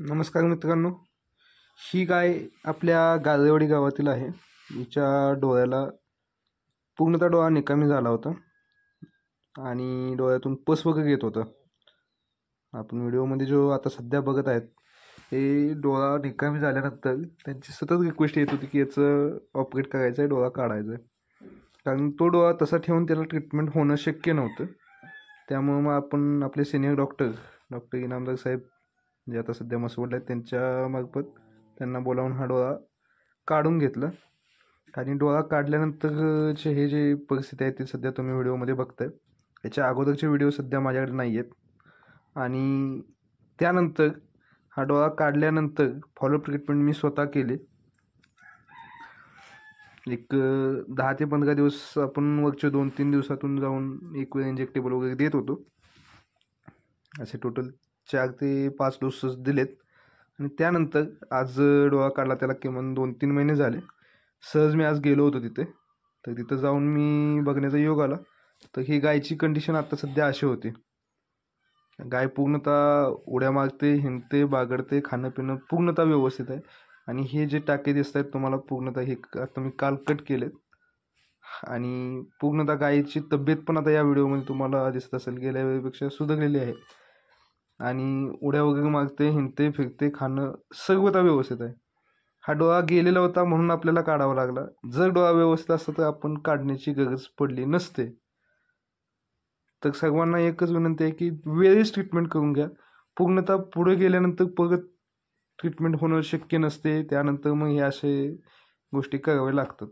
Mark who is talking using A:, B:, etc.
A: नमस्कार मित्रांनो. ही गाय आपल्या गाजेवाडी गावातील आहे. हिच्या डोळ्याला पूर्णतः डोळा निकामी झाला होता आणि डोळ्यातून पस वगैरे येत होतं. आपण व्हिडिओमध्ये जो आता सध्या बघत आहेत हे डोळा निकामी झाल्यानंतर त्यांची सतत रिक्वेस्ट येत होती की याचं ऑपरेट करायचं आहे, डोळा काढायचा आहे. कारण तो डोळा तसा ठेवून त्याला ट्रीटमेंट होणं शक्य नव्हतं. त्यामुळं मग आपण आपले सिनियर डॉक्टर इनामदार साहेब जे आता सध्या मसवडले आहेत त्यांच्या मार्फत त्यांना बोलावून हा डोळा काढून घेतला. आणि डोळा काढल्यानंतरचे हे जे परिस्थिती आहे ते सध्या तुम्ही व्हिडिओमध्ये बघताय. याच्या अगोदरचे व्हिडिओ सध्या माझ्याकडे नाही आहेत. आणि त्यानंतर हा डोळा काढल्यानंतर फॉलोअप ट्रीटमेंट मी स्वतः केले. एक 10 ते 15 दिवस आपण वरच्या 2-3 दिवसातून जाऊन एक वेळ इंजेक्टेबल वगैरे देत होतो. असे टोटल 4 ते 5 डोसेस दिलेत. आणि त्यानंतर आज डोळा काढला, त्याला किमान 2-3 महिने झाले. सहज मी आज गेलो होतो तिथे, तर तिथं जाऊन मी बघण्याचा योग आला. तर ही गायची कंडिशन आता सध्या अशी होती. गाय पूर्णतः उड्या मारते, हिंडते, बागडते, खाणं पिणं पूर्णतः व्यवस्थित आहे. आणि हे जे टाके दिसत आहेत तुम्हाला पूर्णतः हे आता मी काल कट केलेत. आणि पूर्णतः गायीची तब्येत पण आता या व्हिडिओमध्ये तुम्हाला दिसत असेल गेल्या वेळेपेक्षा सुधारलेली आहे. आणि उड्या वगैरे मारते, हिंडते, फिरते, खाणं सर्वता व्यवस्थित आहे. हा डोळा गेलेला होता म्हणून आपल्याला काढावा लागला. जर डोळा व्यवस्थित असता तर आपण काढण्याची गरज पडली नसते. तर सर्वांना एकच विनंती आहे की वेळेस ट्रीटमेंट करून घ्या. पूर्णतः पुढे गेल्यानंतर परत ट्रीटमेंट होणं शक्य नसते. त्यानंतर मग हे असे गोष्टी कराव्या लागतात.